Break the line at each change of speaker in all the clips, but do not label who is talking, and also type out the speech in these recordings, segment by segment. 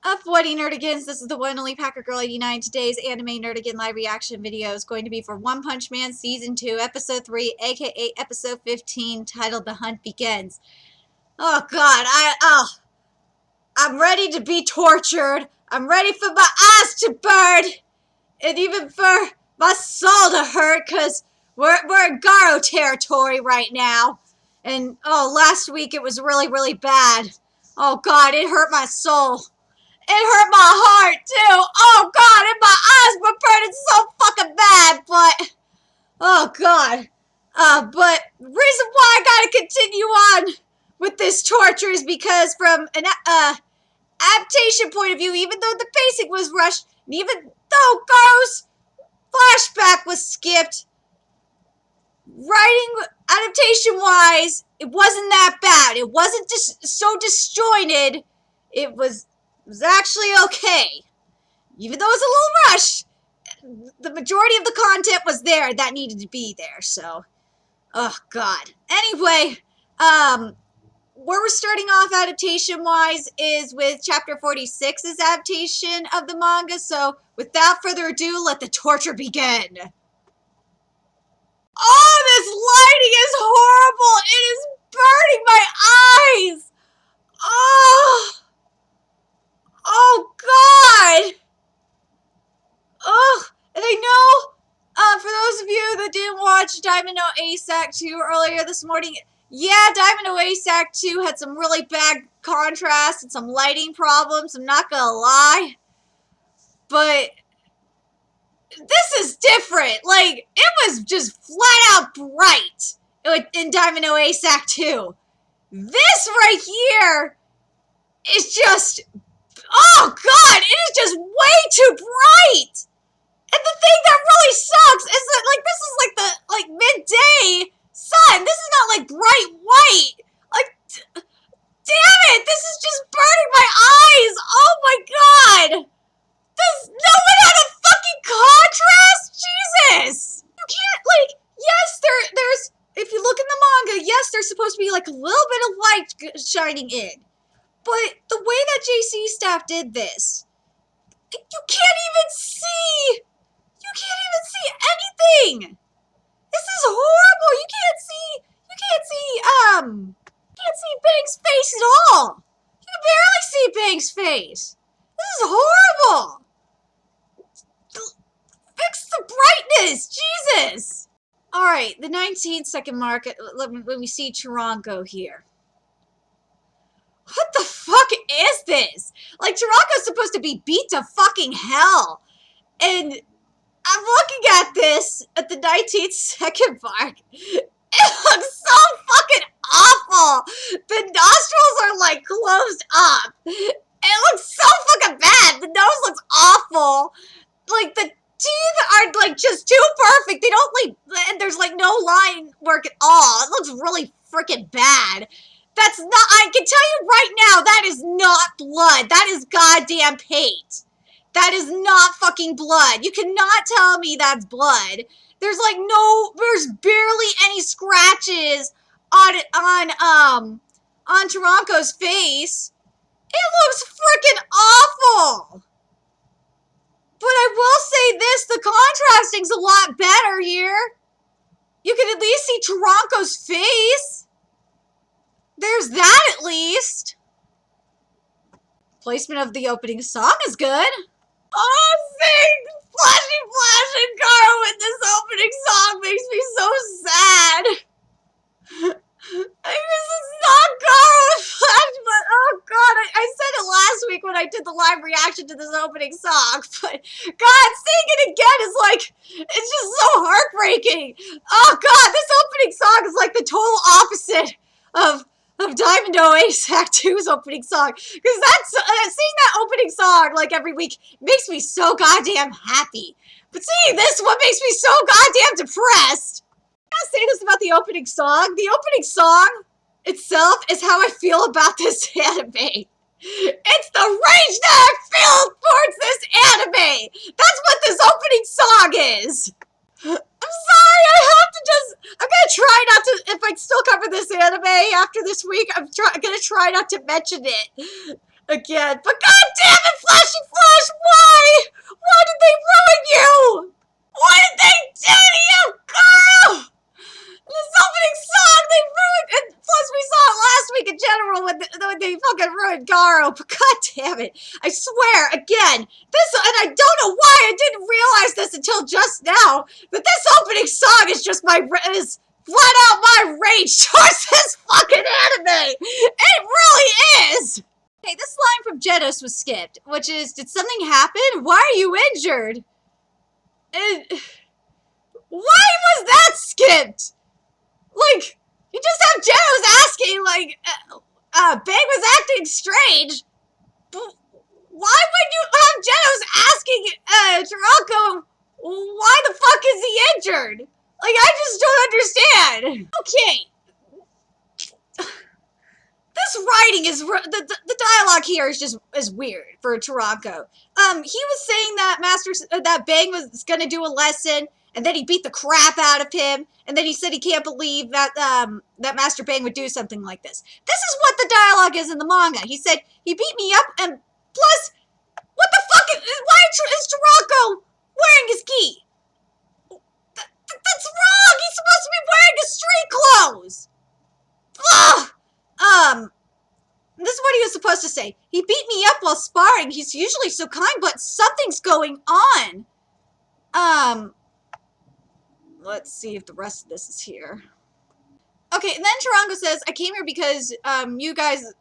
Up, What Nerdigans? This is the one and only Packer Girl 89. Today's anime Nerdigan live reaction video is going to be for One Punch Man Season 2, Episode 3, aka Episode 15, titled The Hunt Begins. Oh god, I'm ready to be tortured. I'm ready for my eyes to burn. And even for my soul to hurt, because we're in Garo territory right now. And, oh, last week it was really bad. Oh god, it hurt my soul. It hurt my heart, too. Oh, God, and my eyes were burning so fucking bad, but... Oh, God. But the reason why I gotta continue on with this torture is because from an, adaptation point of view, even though the pacing was rushed, and even though Garo's flashback was skipped, writing adaptation-wise, it wasn't that bad. It wasn't just so disjointed. It was actually okay. Even though it was a little rushed, the majority of the content was there that needed to be there, so... Oh, God. Anyway, where we're starting off adaptation-wise is with Chapter 46's adaptation of the manga, so without further ado, let the torture begin. Oh, this lighting is horrible! It is burning my eyes! Oh! Oh, God! Oh, and I know, for those of you that didn't watch Diamond No Ace Act 2 earlier this morning, yeah, Diamond No Ace Act 2 had some really bad contrast and some lighting problems, I'm not gonna lie. But this is different. Like, it was just flat out bright in Diamond No Ace Act 2. This right here is just... Oh, God, it is just way too bright! And the thing that really sucks is that, like, this is, like, the, midday sun. This is not, like, bright white. Like, damn it, this is just burning my eyes! Oh, my God! No one had a fucking contrast? Jesus! You can't, like, yes, there's, if you look in the manga, yes, there's supposed to be, like, a little bit of light shining in. But the way that JC staff did this, you can't even see! You can't even see anything! This is horrible! You can't see Bang's face at all! You can barely see Bang's face! This is horrible! Fix the brightness! Jesus! Alright, the 19-second mark when we see Chirango here. What the fuck is this? Like, Chirango's supposed to be beat to fucking hell. And I'm looking at this at the 19th second mark. It looks so fucking awful. The nostrils are, like, closed up. It looks so fucking bad. The nose looks awful. Like, the teeth are, like, just too perfect. They don't, like, and there's, like, no line work at all. It looks really freaking bad. That's not, I can tell you right now, that is not blood. That is goddamn paint. That is not fucking blood. You cannot tell me that's blood. There's like there's barely any scratches on Chirango's face. It looks freaking awful. But I will say this, the contrasting's a lot better here. You can at least see Chirango's face. There's that, at least. Placement of the opening song is good. Oh, sing! Flashing Garo with this opening song makes me so sad. I mean, this is not Garo Flash, but oh god, I said it last week when I did the live reaction to this opening song, but god, seeing it again is like, it's just so heartbreaking. Oh god, this opening song is like the total opposite of Diamond No Ace Act 2's opening song. Because that's, seeing that opening song, like, every week makes me so goddamn happy. But seeing this one makes me so goddamn depressed. I gotta say this about the opening song. The opening song itself is how I feel about this anime. It's the rage that I feel towards this anime. That's what this opening song is. I'm sorry, I'm gonna try not to, if I still cover this anime after this week, I'm gonna try not to mention it again. But god damn it, Flashy Flash, why? Why did they ruin you? What did they do to you, girl? This opening song, they ruined it. Plus, we saw it last week in general when they fucking ruined Garo. But god damn it. I swear, again, and I don't know why I didn't realize this until just now, but this opening song is just is flat out my rage towards this fucking anime. It really is. Okay, this line from Genos was skipped, which is, did something happen? Why are you injured? Why was that skipped? Like, you just have Genos asking, like, Bang was acting strange. But why would you have Genos asking, Taraco, why the fuck is he injured? Like, I just don't understand. Okay. This writing is, the dialogue here is weird for Taraco. He was saying that that Bang was gonna do a lesson, and then he beat the crap out of him, and then he said he can't believe that that Master Bang would do something like this. This is what the dialogue is in the manga. He said, he beat me up, and plus, what the fuck why is Taraco wearing his gi? That's wrong! He's supposed to be wearing his street clothes! Ugh! This is what he was supposed to say. He beat me up while sparring. He's usually so kind, but something's going on. Let's see if the rest of this is here. Okay, and then Taraco says, I came here because, you guys,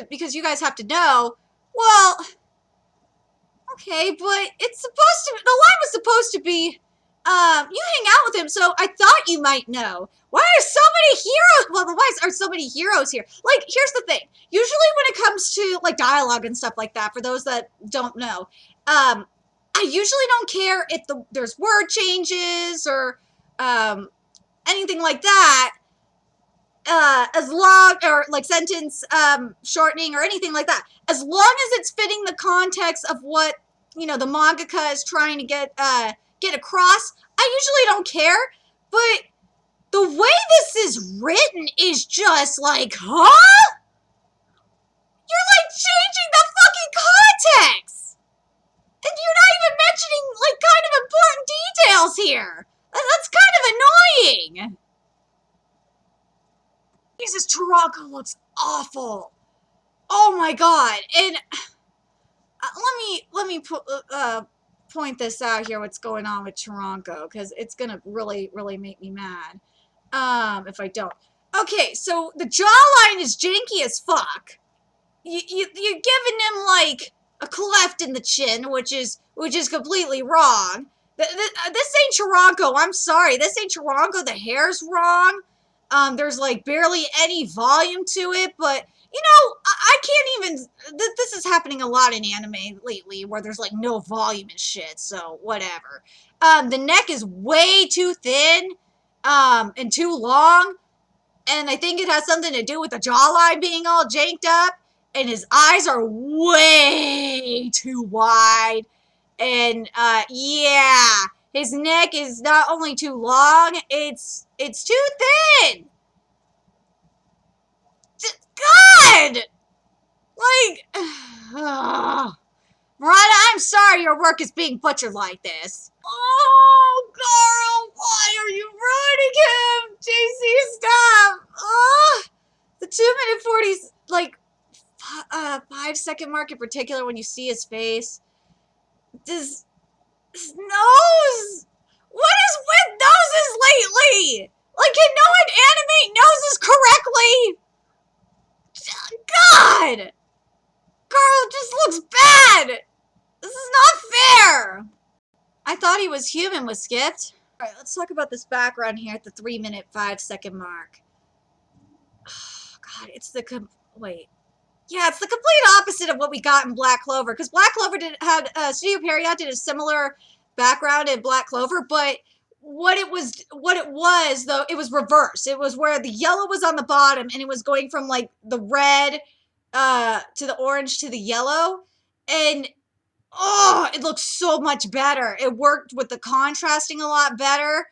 because you guys have to know. Well, okay, but it's supposed to, the line was supposed to be, you hang out with him, so I thought you might know. Why are so many heroes, well, why are so many heroes here? Like, here's the thing. Usually when it comes to, like, dialogue and stuff like that, for those that don't know, I usually don't care if there's word changes or, anything like that, as long, or, like, sentence, shortening or anything like that. As long as it's fitting the context of what, you know, the mangaka is trying to get across, I usually don't care, but the way this is written is just like, huh? You're like changing the fucking context! And you're not even mentioning like kind of important details here! That's kind of annoying! Jesus, Taraco looks awful! Oh my god, and let me point this out here, what's going on with Taraco, because it's gonna really, really make me mad. If I don't. Okay, so the jawline is janky as fuck. You're giving him, like, a cleft in the chin, which is completely wrong. This ain't Taraco, I'm sorry. This ain't Taraco, the hair's wrong. There's, like, barely any volume to it, but, you know, I can't even, this is happening a lot in anime lately, where there's, like, no volume and shit, so whatever. The neck is way too thin. And too long, and I think it has something to do with the jawline being all janked up, and his eyes are way too wide, and, yeah, his neck is not only too long, it's too thin! God! Like, Murata, I'm sorry your work is being butchered like this. Oh, Garo, why are you ruining him? JC, stop! Oh, the 2-minute 40, like, 5-second mark in particular when you see his face. His nose! What is with noses lately? Like, can no one animate noses correctly? God! Garo just looks bad! This is not fair! I thought he was human was skipped. Alright, let's talk about this background here at the 3-minute 5-second mark. Oh, God, it's the wait. Yeah, it's the complete opposite of what we got in Black Clover. Because Black Clover Studio Pierrot did a similar background in Black Clover, but what it was though, it was reversed. It was where the yellow was on the bottom and it was going from like the red to the orange to the yellow. And oh, it looks so much better. It worked with the contrasting a lot better.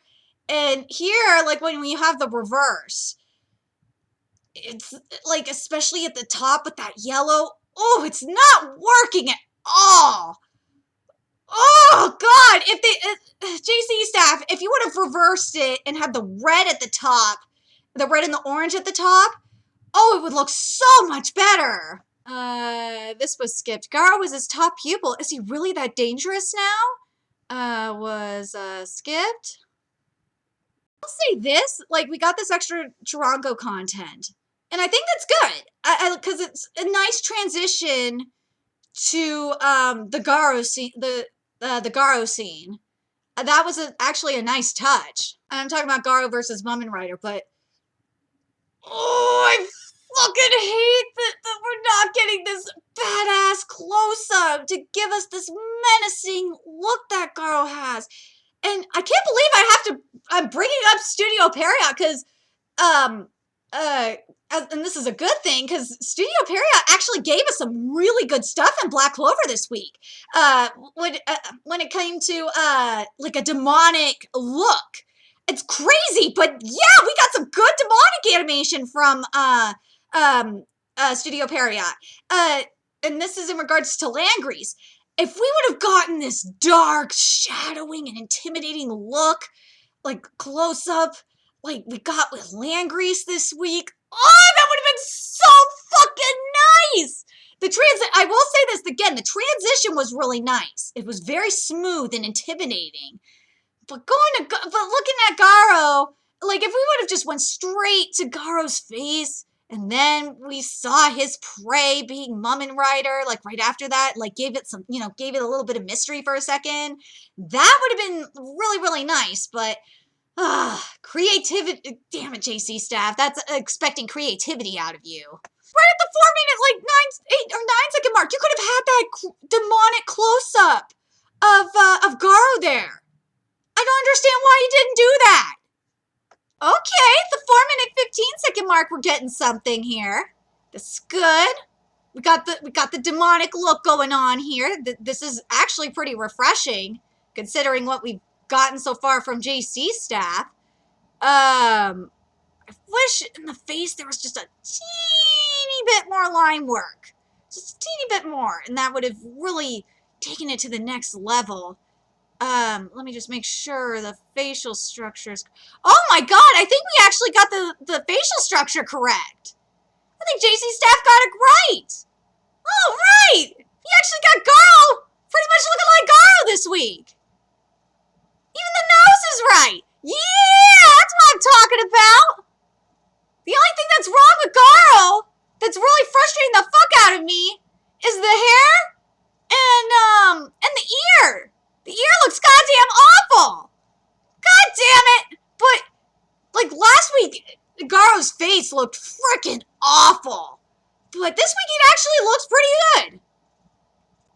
And here, like when you have the reverse, it's like, especially at the top with that yellow, Oh, it's not working at all. Oh, God. If they, JC staff, if you would have reversed it and had the red at the top, the red and the orange at the top, oh, it would look so much better. This was skipped. Garo was his top pupil. Is he really that dangerous now? Was skipped. I'll say this, like, we got this extra Chirango content. And I think that's good. Because it's a nice transition to the Garo scene, the Garo scene. That was actually a nice touch. I'm talking about Garo versus Mumen Rider, but oh, I fucking hate that we're not getting this badass close-up to give us this menacing look that Garo has. And I can't believe I'm bringing up Studio Period because, and this is a good thing because Studio Period actually gave us some really good stuff in Black Clover this week. When it came to, like a demonic look. It's crazy, but yeah, we got some good demonic animation from, Studio Period. And this is in regards to Langris. If we would have gotten this dark, shadowing, and intimidating look, like close up, like we got with Langris this week, oh, that would have been so fucking nice! I will say this again, the transition was really nice. It was very smooth and intimidating. But looking at Garo, like if we would have just went straight to Garo's face, and then we saw his prey being Mumen Rider, like right after that, like gave it a little bit of mystery for a second. That would have been really, really nice, but creativity, damn it, JC staff, that's expecting creativity out of you. Right at the 4 minute, like 8 or 9 second mark, you could have had that demonic close-up of Garo there. I don't understand why you didn't do that. Okay, the 4 minute 15 second mark, we're getting something here. This is good. We got the demonic look going on here. This is actually pretty refreshing, considering what we've gotten so far from JC staff. I wish in the face there was just a teeny bit more line work. Just a teeny bit more, and that would have really taken it to the next level. Let me just make sure the facial structures. Oh my god, I think we actually got the facial structure correct. I think JC staff got it right. Oh, right! He actually got Garo pretty much looking like Garo this week. Even the nose is right. Yeah, that's what I'm talking about. The only thing that's wrong with Garo that's really frustrating the fuck out of me is the hair and the ear. The ear looks goddamn awful! God damn it! But, like, last week, Garo's face looked freaking awful. But this week it actually looks pretty good.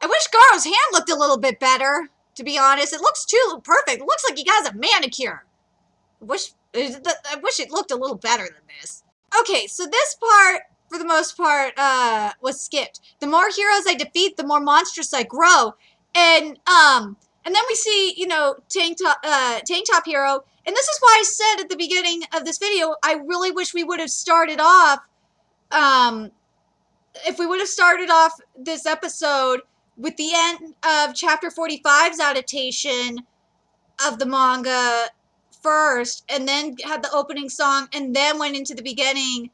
I wish Garo's hand looked a little bit better, to be honest. It looks too perfect. It looks like he has a manicure. I wish it looked a little better than this. Okay, so this part, for the most part, was skipped. The more heroes I defeat, the more monstrous I grow. And then we see, Tank Top Hero. And this is why I said at the beginning of this video, I really wish we would have started off, if we would have started off this episode with the end of Chapter 45's adaptation of the manga first, and then had the opening song, and then went into the beginning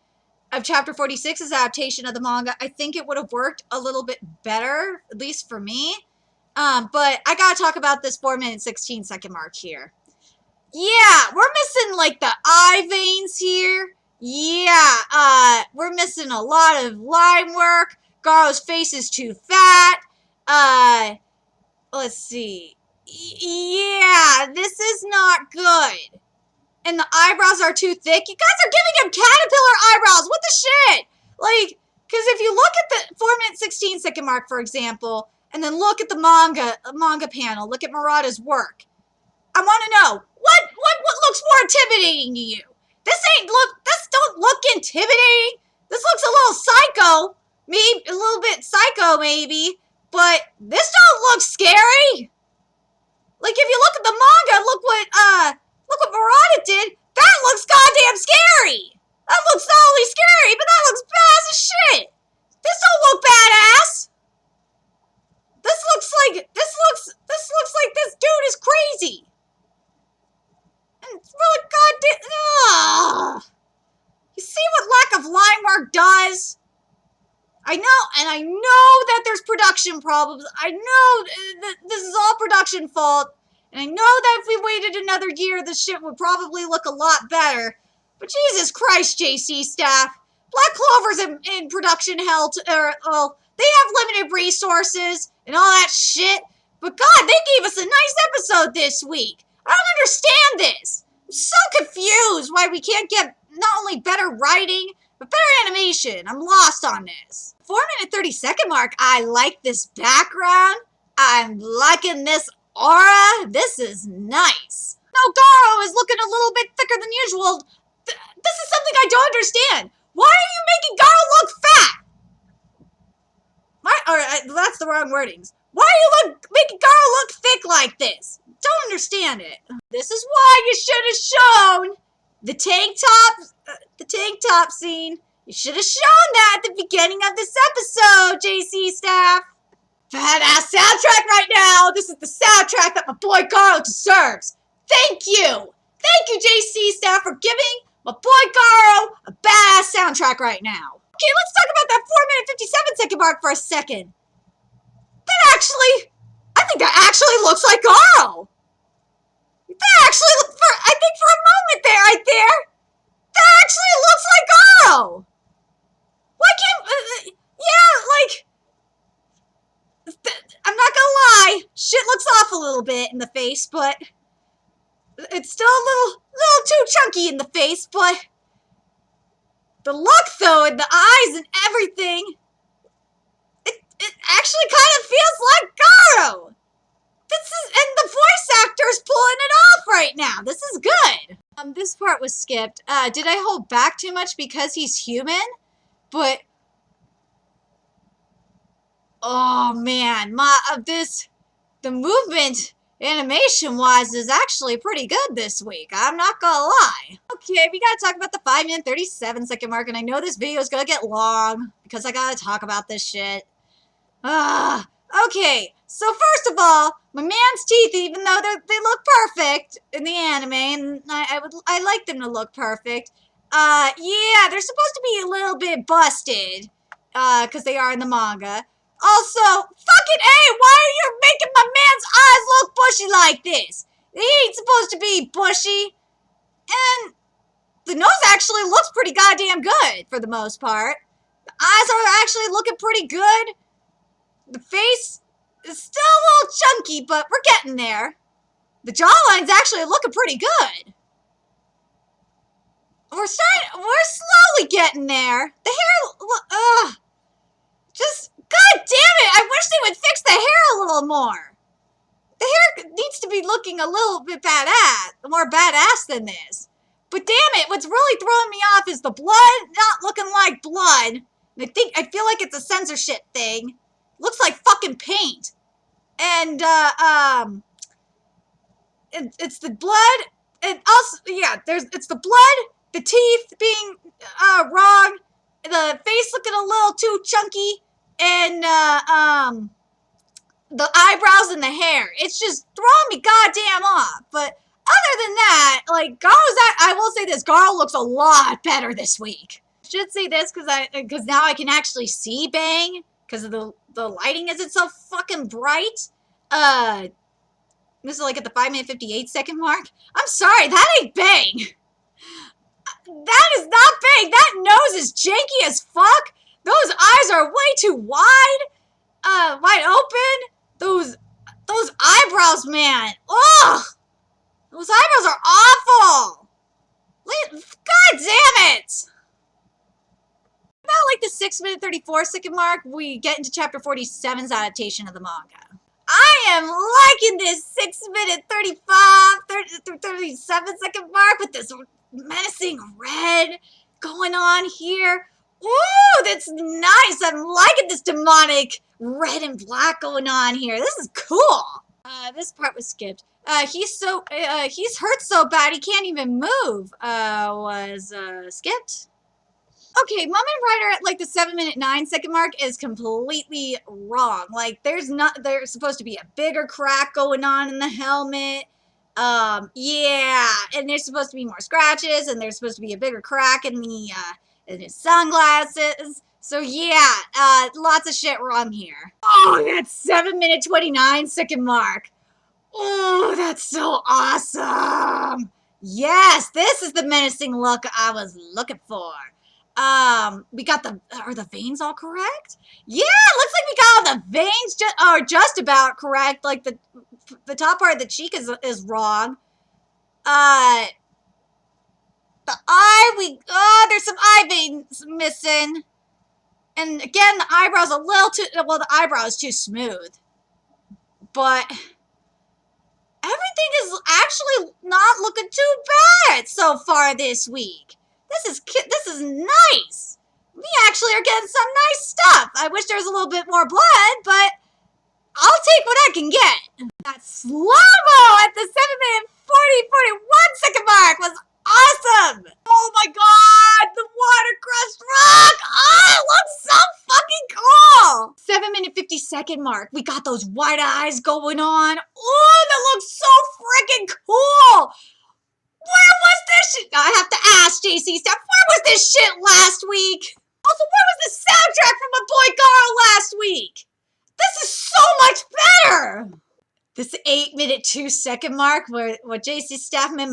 of Chapter 46's adaptation of the manga, I think it would have worked a little bit better, at least for me. But I gotta talk about this 4 minute 16 second mark here. Yeah, we're missing like the eye veins here. Yeah, we're missing a lot of line work. Garo's face is too fat. Let's see. Yeah, this is not good. And the eyebrows are too thick. You guys are giving him caterpillar eyebrows. What the shit? Like, because if you look at the 4 minute 16 second mark, for example, and then look at the manga panel. Look at Murata's work. I want to know what looks more intimidating to you. This don't look intimidating. This looks a little psycho, maybe a little bit psycho, maybe. But this don't look scary. Like if you look at the manga, look what Murata did. That looks goddamn scary. That looks not only scary, but that looks bad as shit. This don't look badass. This looks like this dude is crazy. And it's really goddamn. Ugh. You see what lack of line work does? I know that there's production problems. I know that this is all production fault. And I know that if we waited another year, this shit would probably look a lot better. But Jesus Christ, JC staff. Black Clover's in production hell, well, they have limited resources and all that shit. But God, they gave us a nice episode this week. I don't understand this. I'm so confused why we can't get not only better writing, but better animation. I'm lost on this. 4-minute 30-second mark. I like this background. I'm liking this aura. This is nice. No, Garo is looking a little bit thicker than usual. This is something I don't understand. Why are you making Garo look fat? That's the wrong wordings. Why are you making Garo look thick like this? Don't understand it. This is why you should have shown the tank top scene. You should have shown that at the beginning of this episode, JC staff. Badass soundtrack right now. This is the soundtrack that my boy Garo deserves. Thank you. Thank you, JC staff, for giving my boy Garo a badass soundtrack right now. Okay, let's talk about that 4-minute 57-second mark for a second. I think that actually looks like Garo. I think for a moment there, right there, that actually looks like Garo. Why can't, I'm not gonna lie, shit looks off a little bit in the face, but it's still a little too chunky in the face, but the look though, and the eyes and everything, it actually kind of feels like Garo. And the voice actor's pulling it off right now. This is good. This part was skipped. Did I hold back too much because he's human? But oh man, the movement animation-wise is actually pretty good this week. I'm not gonna lie. Okay, we gotta talk about the 5-minute 37-second mark, and I know this video is gonna get long because I gotta talk about this shit. Okay, so first of all, my man's teeth, even though they look perfect in the anime, and I like them to look perfect, yeah, they're supposed to be a little bit busted, because they are in the manga. Also, fucking A, why are you making my man's eyes look bushy like this? They ain't supposed to be bushy, and the nose actually looks pretty goddamn good, for the most part. The eyes are actually looking pretty good. The face is still a little chunky, but we're getting there. The jawline's actually looking pretty good. We're slowly getting there. The hair, god damn it, I wish they would fix the hair a little more. The hair needs to be looking a little bit more badass than this. But damn it, what's really throwing me off is the blood not looking like blood. And I feel like it's a censorship thing. Looks like fucking paint. And, it's the blood, and also, yeah, it's the blood, the teeth being, wrong, the face looking a little too chunky, and, the eyebrows and the hair. It's just throwing me goddamn off. But other than that, like, I will say this, Garo looks a lot better this week. I should say this because now I can actually see Bang, because the lighting isn't so fucking bright. This is like at the 5-minute 58-second mark. I'm sorry, that ain't Bang. That is not Bang. That nose is janky as fuck. Those eyes are way too wide open. Those eyebrows, man. Ugh. Those eyebrows are awful. God damn it. About like the 6-minute 34-second mark, we get into chapter 47's adaptation of the manga. I am liking this 6-minute 37-second mark with this menacing red going on here. Ooh, that's nice. I'm liking this demonic red and black going on here. This is cool. This part was skipped. He's hurt so bad he can't even move. Was skipped. Okay, Moment Rider at like the 7-minute 9-second mark is completely wrong. Like there's supposed to be a bigger crack going on in the helmet. Yeah, and there's supposed to be more scratches, and there's supposed to be a bigger crack in his sunglasses. So yeah, lots of shit wrong here. Oh, that 7-minute 29-second mark. Oh, that's so awesome. Yes, this is the menacing look I was looking for. We got are the veins all correct? Yeah, it looks like we got all the veins just about correct. Like the top part of the cheek is wrong. The eye, there's some eye veins missing. And again, the eyebrow's a little too, well, the eyebrow is too smooth. But everything is actually not looking too bad so far this week. This is nice. We actually are getting some nice stuff. I wish there was a little bit more blood, but I'll take what I can get. That slow-mo at the 7-minute 41-second mark was awesome. Oh my god, the water-crushed rock. Oh, it looks so fucking cool. 7-minute 50-second mark. We got those white eyes going on. Oh, that looks so freaking cool. Where was this shit? I have to ask JC Staff, where was this shit last week? Also, where was the soundtrack from my boy Garo last week? This is so much better! This 8-minute 2-second mark where JC Staff made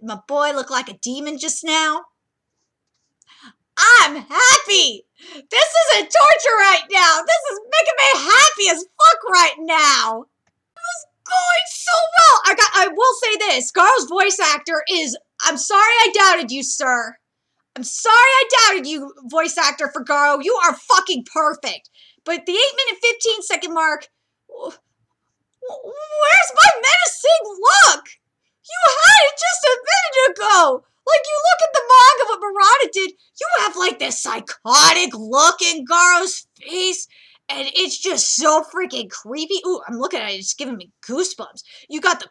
my boy look like a demon just now. I'm happy! This isn't torture right now! This is making me happy as fuck right now! Going so well. I will say this. Garo's voice actor is, I'm sorry I doubted you, sir. I'm sorry I doubted you, voice actor for Garo. You are fucking perfect. But the 8-minute 15-second mark, where's my menacing look? You had it just a minute ago. Like, you look at the manga, what Murata did, you have like this psychotic look in Garo's face. And it's just so freaking creepy. Ooh, I'm looking at it. It's giving me goosebumps. You got the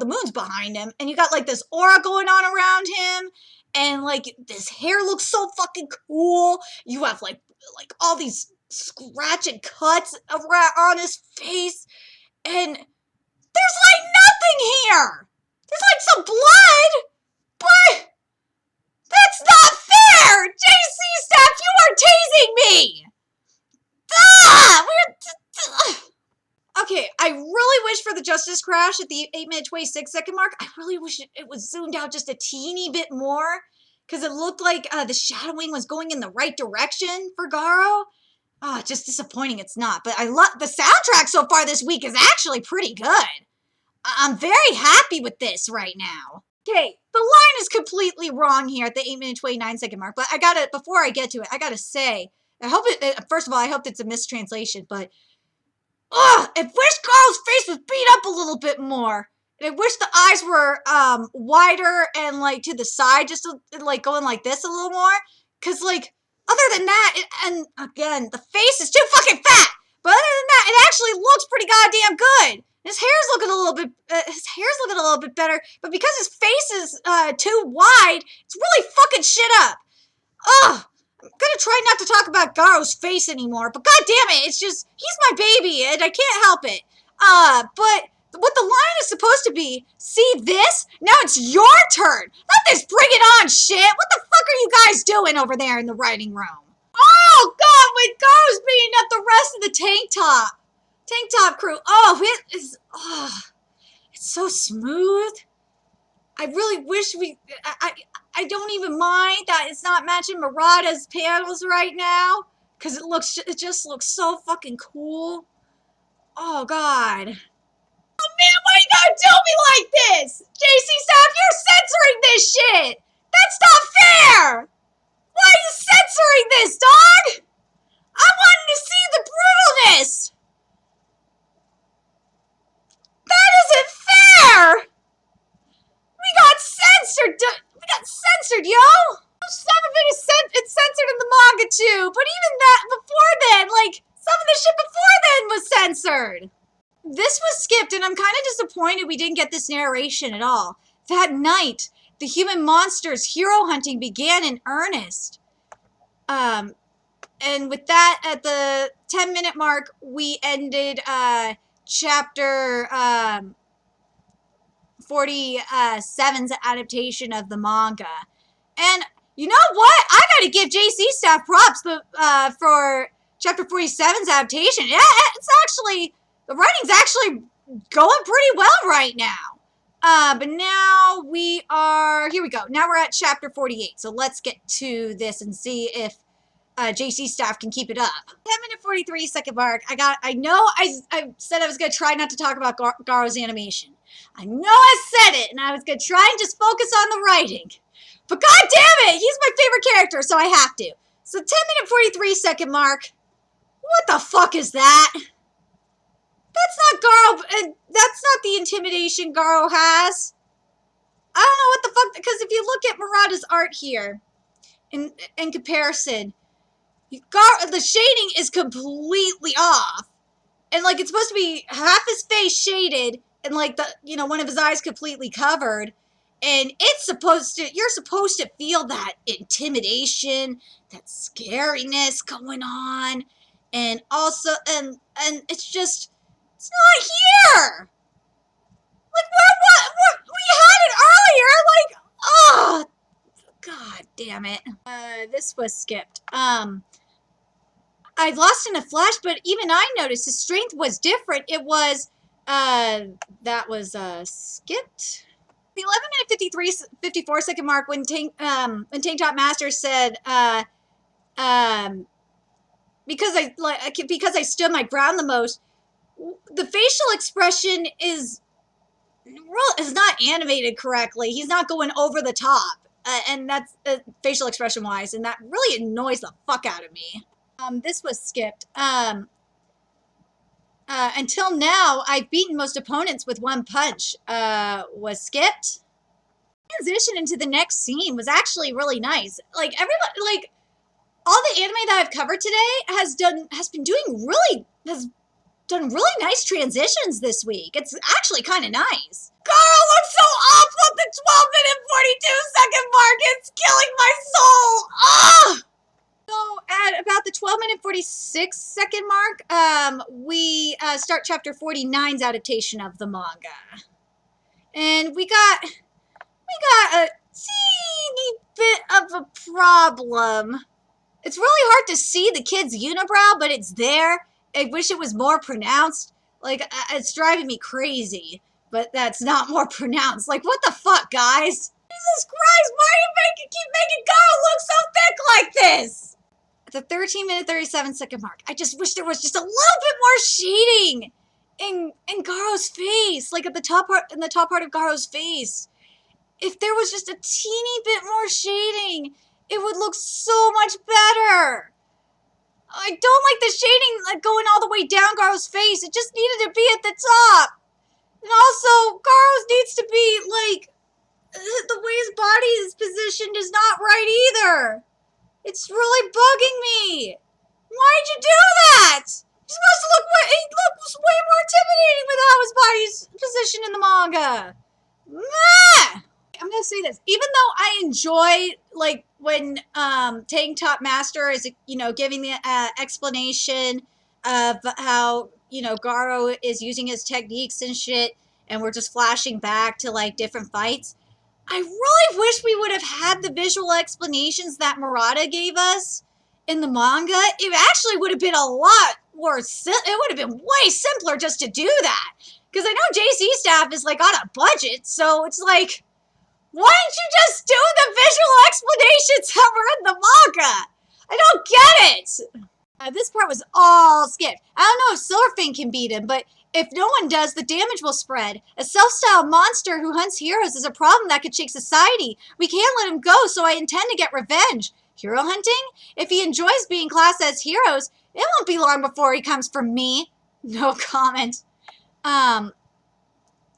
moon's behind him. And you got, like, this aura going on around him. And, like, this hair looks so fucking cool. You have, like all these scratching cuts on his face. And there's, like, nothing here. There's, like, some blood. But that's not fair. JC Staff, you are tasing me. Okay, I really wish for the Justice Crash at the 8-minute 26-second mark. I really wish it was zoomed out just a teeny bit more, because it looked like the shadowing was going in the right direction for Garo. Oh, just disappointing it's not. But I love the soundtrack so far this week is actually pretty good. I'm very happy with this right now. Okay, the line is completely wrong here at the 8-minute 29-second mark, but before I get to it, I gotta say, first of all, I hope it's a mistranslation, but I wish Carl's face was beat up a little bit more. And I wish the eyes were wider and like to the side, just like going like this a little more. Cause like other than that, and again, the face is too fucking fat. But other than that, it actually looks pretty goddamn good. His hair's looking a little bit better. But because his face is too wide, it's really fucking shit up. Ugh. I'm gonna try not to talk about Garo's face anymore, but god damn it, it's just, he's my baby, and I can't help it. But what the line is supposed to be, see this? Now it's your turn! Not this bring it on shit! What the fuck are you guys doing over there in the writing room? Oh god, when Garo's beating up the rest of the tank top crew, it's so smooth. I really wish I don't even mind that it's not matching Murata's panels right now, because it just looks so fucking cool. Oh god. Oh man, why you gotta do me like this? JC Staff, you're censoring this shit! That's not fair! Why are you censoring this, dog? I wanted to see the brutalness! That isn't fair! We got censored, yo! Some of it is censored in the manga too, but even that before then, like, some of the shit before then was censored. This was skipped, and I'm kind of disappointed we didn't get this narration at all. That night, the human monster's hero hunting began in earnest. And with that, at the 10-minute mark, we ended chapter 47's adaptation of the manga. And you know what? I gotta give JC staff props for chapter 47's adaptation. Yeah, it's actually, the writing's actually going pretty well right now. But now we are, here we go. Now we're at chapter 48. So let's get to this and see if JC staff can keep it up. 10-minute 43-second mark. I know I said I was going to try not to talk about Garo's animation. I know I said it, and I was going to try and just focus on the writing. But god damn it, he's my favorite character, so I have to. So 10-minute 43-second mark. What the fuck is that? That's not Garo. That's not the intimidation Garo has. I don't know what the fuck, because if you look at Murata's art here, in comparison, the shading is completely off. And like it's supposed to be half his face shaded and like one of his eyes completely covered. And it's supposed to, you're supposed to feel that intimidation, that scariness going on. And also, and it's just, it's not here. Like, what, we had it earlier, like, oh, god damn it. This was skipped. I lost in a flash, but even I noticed his strength was different. It was, that was, skipped. The 11-minute 54-second mark when Tank Top Master said, because I stood my ground the most, the facial expression is not animated correctly. He's not going over the top, and that's facial expression wise, and that really annoys the fuck out of me. This was skipped. Until now, I've beaten most opponents with one punch. Was skipped. Transition into the next scene was actually really nice. Like all the anime that I've covered today has done really nice transitions this week. It's actually kind of nice. Garo looks so awful at the 12-minute 42-second mark. It's killing my soul. Ah! So at about the 12-minute 46-second mark, we start chapter 49's adaptation of the manga. And we got a teeny bit of a problem. It's really hard to see the kid's unibrow, but it's there. I wish it was more pronounced. Like, it's driving me crazy, but that's not more pronounced. Like, what the fuck, guys? Jesus Christ, why do you keep making Garo look so thick like this? At the 13-minute 37-second mark, I just wish there was just a little bit more shading in Garo's face, like at the top part, in the top part of Garo's face. If there was just a teeny bit more shading, it would look so much better. I don't like the shading going all the way down Garo's face. It just needed to be at the top. And also, Garo's needs to be, like, the way his body is positioned is not right either. It's really bugging me. Why'd you do that? He's supposed to he looks way more intimidating with how his body's positioned in the manga. Meh! I'm gonna say this. Even though I enjoy, like, when Tank Top Master is, giving the explanation of how, Garo is using his techniques and shit, and we're just flashing back to, like, different fights. I really wish we would have had the visual explanations that Murata gave us in the manga. It actually would have been a lot more, it would have been way simpler just to do that. Because I know JC staff is, like, on a budget, so it's like, why didn't you just do the visual explanations that were in the manga? I don't get it! This part was all skipped. I don't know if Silverfang can beat him, but if no one does, the damage will spread. A self-styled monster who hunts heroes is a problem that could shake society. We can't let him go, so I intend to get revenge. Hero hunting? If he enjoys being classed as heroes, it won't be long before he comes for me. No comment. Let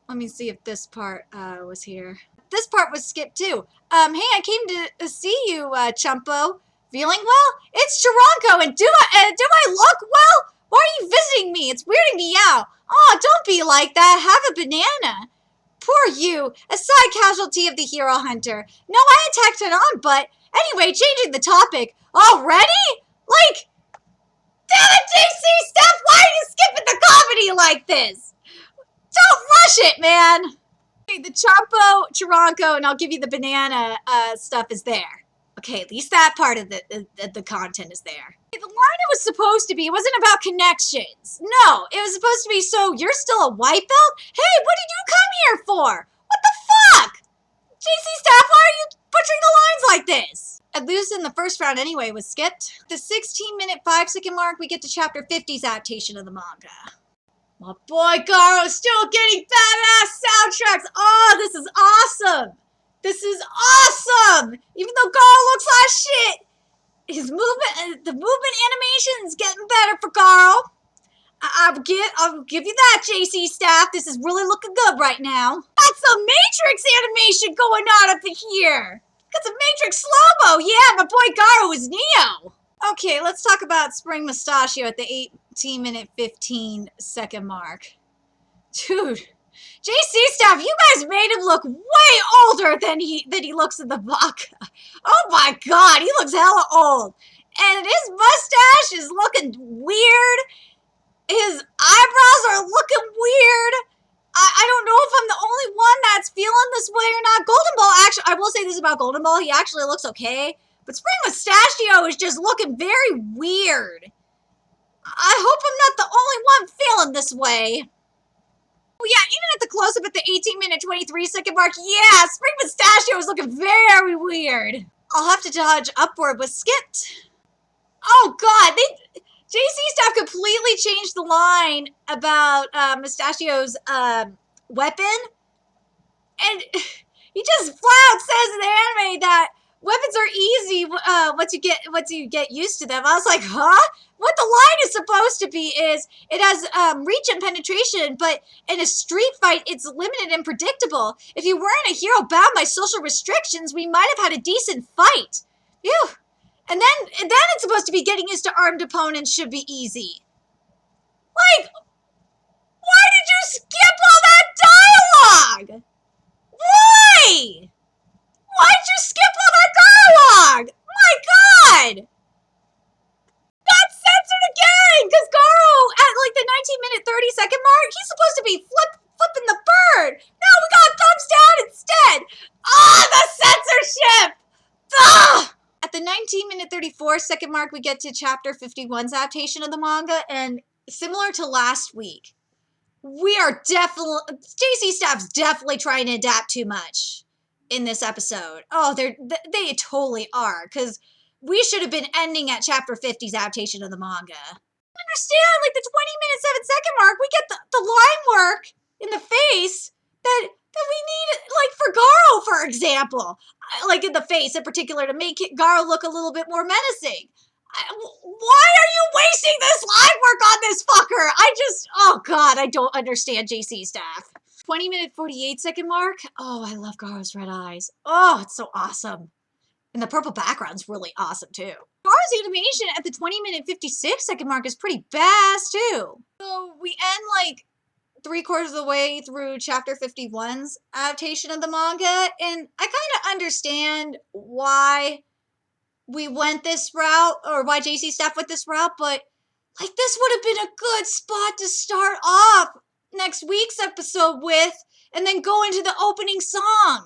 me see if this part was here. This part was skipped too. Hey, I came to see you, Chumpo. Feeling well? It's Chironko, and do I look well? Why are you visiting me? It's weirding me out. Oh, don't be like that. Have a banana. Poor you, a side casualty of the hero hunter. No, I attacked it on, but Anyway, changing the topic. Already? Like, damn it, JC Steph, why are you skipping the comedy like this? Don't rush it, man. Okay, the Champo, Chironco, and I'll give you the banana stuff is there. Okay, at least that part of the content is there. The line it was supposed to be, it wasn't about connections. No, it was supposed to be, so you're still a white belt? Hey, what did you come here for? What the fuck? JC Staff, why are you butchering the lines like this? I'd lose in the first round anyway was skipped. The 16-minute 5-second mark, we get to chapter 50's adaptation of the manga. My boy Garo's still getting badass soundtracks. Oh, this is awesome. This is awesome. Even though Garo looks like shit, his movement, the movement animation is getting better for Garo. I'll give you that, JC Staff. This is really looking good right now. Got some Matrix animation going on up in here. Got some Matrix slow-mo. Yeah, my boy Garo is Neo. Okay, let's talk about Spring Mustachio at the 18-minute 15-second mark. Dude, JC Staff, you guys made him look way older than he looks in the manga. Oh my god, he looks hella old. And his mustache is looking weird. His eyebrows are looking weird. I don't know if I'm the only one that's feeling this way or not. Golden Ball, actually, I will say this about Golden Ball. He actually looks okay. But Spring Mustachio is just looking very weird. I hope I'm not the only one feeling this way. Oh yeah, even at the close-up at the 18-minute 23-second mark, yeah, Spring Mustachio is looking very weird. I'll have to dodge upward with skipped. Oh god, JC Staff completely changed the line about Mustachio's weapon. And he just flat out says in the anime that weapons are easy once you get used to them. I was like, huh? What the line is supposed to be is it has reach and penetration, but in a street fight, it's limited and predictable. If you weren't a hero bound by social restrictions, we might have had a decent fight. Phew. And then it's supposed to be getting used to armed opponents should be easy. Like, why did you skip all that dialogue? Why? Why'd you skip all that dialogue? My god! Got censored again! Because Garo, at like the 19-minute 30-second mark, he's supposed to be flipping the bird. No, we got thumbs down instead. Ah, the censorship! Ugh! At the 19-minute 34-second mark, we get to chapter 51's adaptation of the manga, and similar to last week, we are definitely, JC Staff's definitely trying to adapt too much in this episode. Oh, they totally are, because we should have been ending at chapter 50's adaptation of the manga. I understand, like the 20-minute 7-second mark, we get the line work in the face that we need, like for Garo, for example. Like in the face in particular, to make Garo look a little bit more menacing. Why are you wasting this line work on this fucker? Oh god, I don't understand JC Staff. 20-minute 48-second mark. Oh, I love Garo's red eyes. Oh, it's so awesome. And the purple background's really awesome too. Garo's animation at the 20-minute 56-second mark is pretty badass too. So we end like 3/4 of the way through chapter 51's adaptation of the manga, and I kind of understand why we went this route, or why JC Staff went this route, but like this would have been a good spot to start off next week's episode with, and then go into the opening song.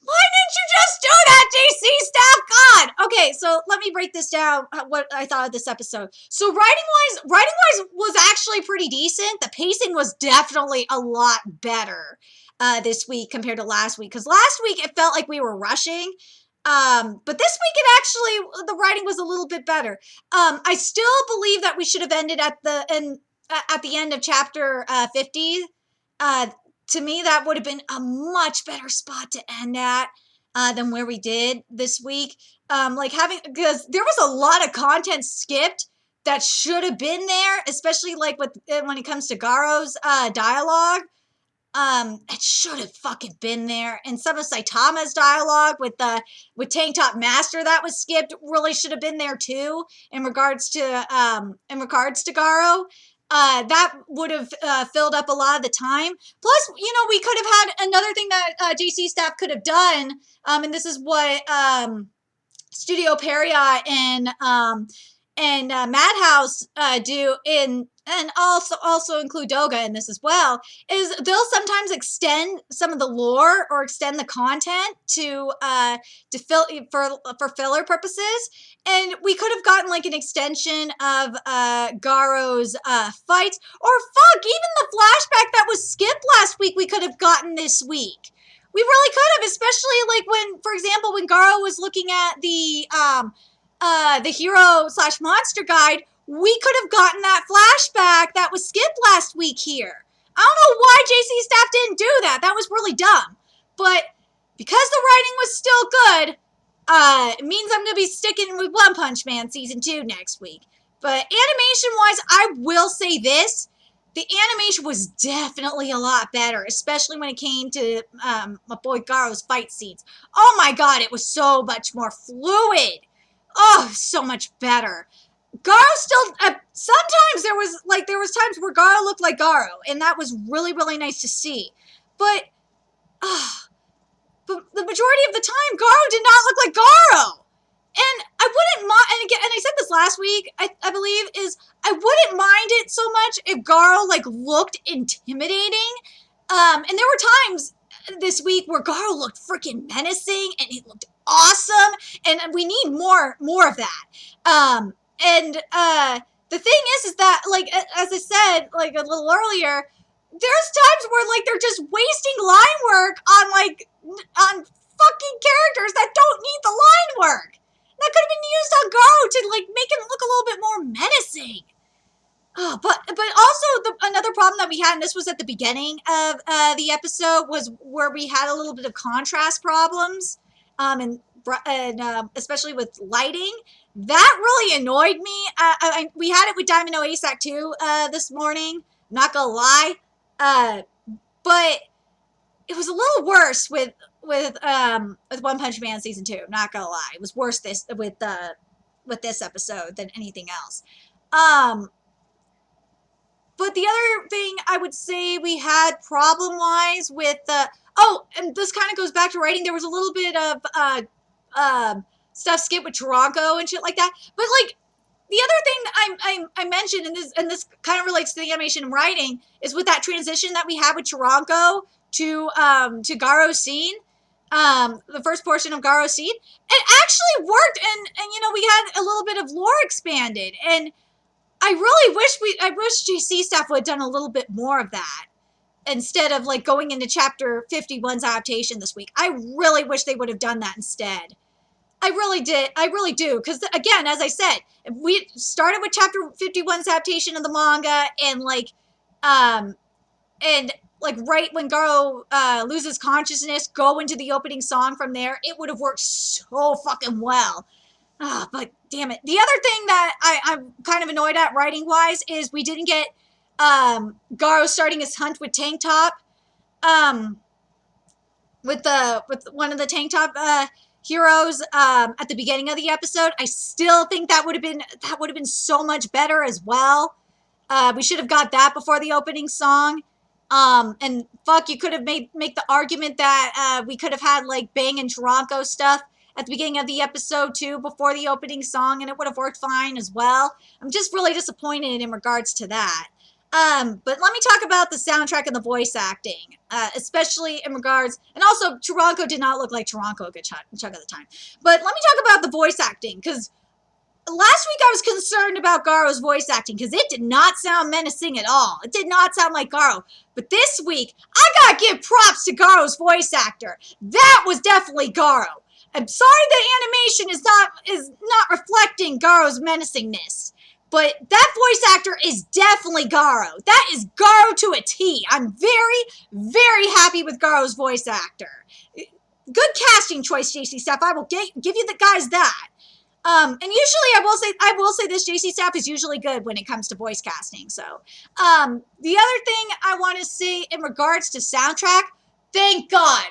Why didn't you just do that, JC Staff? God! Okay, so let me break this down, what I thought of this episode. So writing-wise was actually pretty decent. The pacing was definitely a lot better this week compared to last week. Because last week, it felt like we were rushing. But this week, the writing was a little bit better. I still believe that we should have ended at the end of chapter 50. To me, that would have been a much better spot to end at than where we did this week. Because there was a lot of content skipped that should have been there, especially like when it comes to Garo's dialogue. It should have fucking been there. And some of Saitama's dialogue with Tank Top Master that was skipped really should have been there too. In regards to Garo. That would have filled up a lot of the time. Plus, we could have had another thing that JC Staff could have done, and this is what Studio Period and Madhouse do in, and also include Doga in this as well, is they'll sometimes extend some of the lore or extend the content to fill for filler purposes. And we could have gotten like an extension of Garo's fights, or fuck, even the flashback that was skipped last week we could have gotten this week. We really could have, especially like when, for example, when Garo was looking at the hero/monster guide, we could have gotten that flashback that was skipped last week here. I don't know why JC staff didn't do that. That was really dumb. But because the writing was still good, it means I'm going to be sticking with One Punch Man Season 2 next week. But animation-wise, I will say this. The animation was definitely a lot better, especially when it came to my boy Garo's fight scenes. Oh my god, it was so much more fluid. Oh, so much better. Garo still, sometimes there was times where Garo looked like Garo, and that was really, really nice to see. But the majority of the time, Garo did not look like Garo. And I wouldn't mind, and again, and I said this last week, I believe, is I wouldn't mind it so much if Garo, like, looked intimidating. And there were times this week where Garo looked freaking menacing, and he looked awesome, and we need more of that. The thing is that, like, as I said, like, a little earlier, there's times where, like, they're just wasting line work on fucking characters that don't need the line work. That could have been used on Garo to, like, make him look a little bit more menacing. Oh, but also another problem that we had, and this was at the beginning of the episode, was where we had a little bit of contrast problems, and especially with lighting. That really annoyed me. We had it with Diamond No ASAC too this morning. Not gonna lie, but it was a little worse with One Punch Man Season 2. Not gonna lie, it was worse with this episode than anything else. But the other thing I would say we had problem-wise with and this kind of goes back to writing. There was a little bit of stuff skipped with Toronko and shit like that. But like the other thing I mentioned, and this kind of relates to the animation and writing, is with that transition that we had with Toronko to Garo's scene. The first portion of Garo's scene, it actually worked, and you know, we had a little bit of lore expanded, and I wish JC staff would have done a little bit more of that instead of like going into chapter 51's adaptation this week. I really wish they would have done that instead. I really do, because again, as I said, if we started with chapter 51's adaptation of the manga, and like right when Garo loses consciousness, go into the opening song from there, it would have worked so fucking well. But damn it. The other thing that I'm kind of annoyed at writing-wise is we didn't get Garo starting his hunt with Tank Top. With one of the Tank Top heroes at the beginning of the episode. I still think that would have been so much better as well. We should have got that before the opening song. And fuck, you could have make the argument that we could have had like Bang and Toronko stuff at the beginning of the episode too, before the opening song, and it would have worked fine as well. I'm just really disappointed in regards to that. But let me talk about the soundtrack and the voice acting, especially in regards, and also Toronko did not look like Toronko a good chunk of the time. But let me talk about the voice acting, because last week I was concerned about Garo's voice acting, because it did not sound menacing at all. It did not sound like Garo. But this week, I gotta give props to Garo's voice actor. That was definitely Garo. I'm sorry the animation is not reflecting Garo's menacingness, but that voice actor is definitely Garo. That is Garo to a T. I'm very, very happy with Garo's voice actor. Good casting choice, JC Staff. I will give you the guys that. And usually I will say this, JC Staff is usually good when it comes to voice casting. So, the other thing I want to say in regards to soundtrack, thank God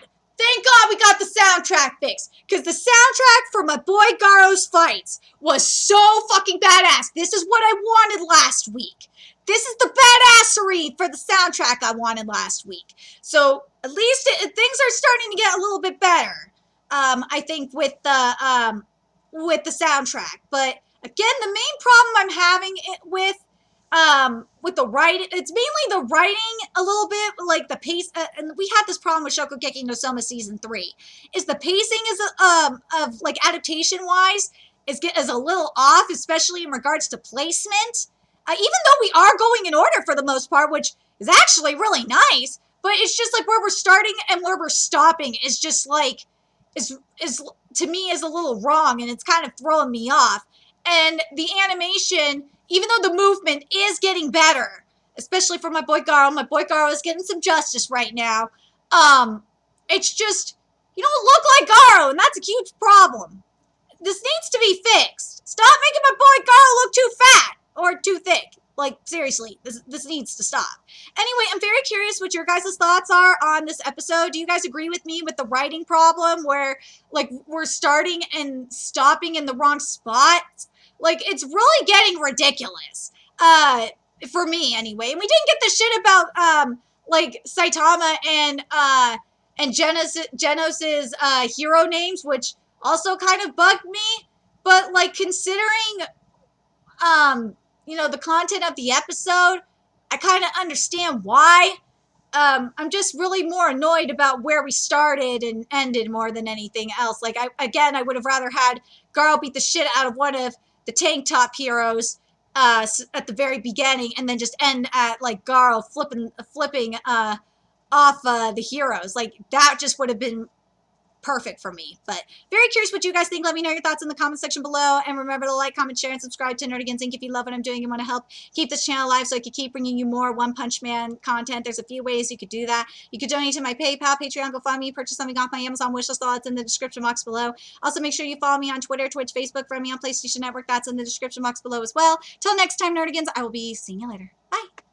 we got the soundtrack fixed, because the soundtrack for my boy Garo's fights was so fucking badass. This is what I wanted last week. This is the badassery for the soundtrack I wanted last week. So at least things are starting to get a little bit better. I think with the with the soundtrack. But again, the main problem I'm having with the writing, it's mainly the writing a little bit, like the pace, and we had this problem with Shokugeki no Soma season 3, is the pacing is of like adaptation wise is a little off, especially in regards to placement. Even though we are going in order for the most part, which is actually really nice, but it's just like where we're starting and where we're stopping is just like is to me is a little wrong, and it's kind of throwing me off. And the animation, even though the movement is getting better, especially for my boy Garo is getting some justice right now. It's just, you don't look like Garo, and that's a huge problem. This needs to be fixed. Stop making my boy Garo look too fat or too thick. Like, seriously, this needs to stop. Anyway, I'm very curious what your guys' thoughts are on this episode. Do you guys agree with me with the writing problem where, like, we're starting and stopping in the wrong spot? Like, it's really getting ridiculous. For me, anyway. And we didn't get the shit about, like, Saitama and Genos's hero names, which also kind of bugged me. But, like, considering, you know, the content of the episode, I kind of understand why. I'm just really more annoyed about where we started and ended more than anything else. Like, I would have rather had Garo beat the shit out of one of the tank top heroes at the very beginning, and then just end at, like, Garo flipping off the heroes. Like, that just would have been perfect for me. But very curious what you guys think. Let me know your thoughts in the comment section below, and remember to like, comment, share, and subscribe to Nerdigans Inc. if you love what I'm doing and want to help keep this channel alive so I can keep bringing you more One Punch Man content. There's a few ways you could do that. You could donate to my PayPal, Patreon, GoFundMe, purchase something off my Amazon wishlist. All that's in the description box below. Also, make sure you follow me on Twitter, Twitch, Facebook, friend me on PlayStation Network. That's in the description box below as well. Till next time, Nerdigans, I will be seeing you later. Bye!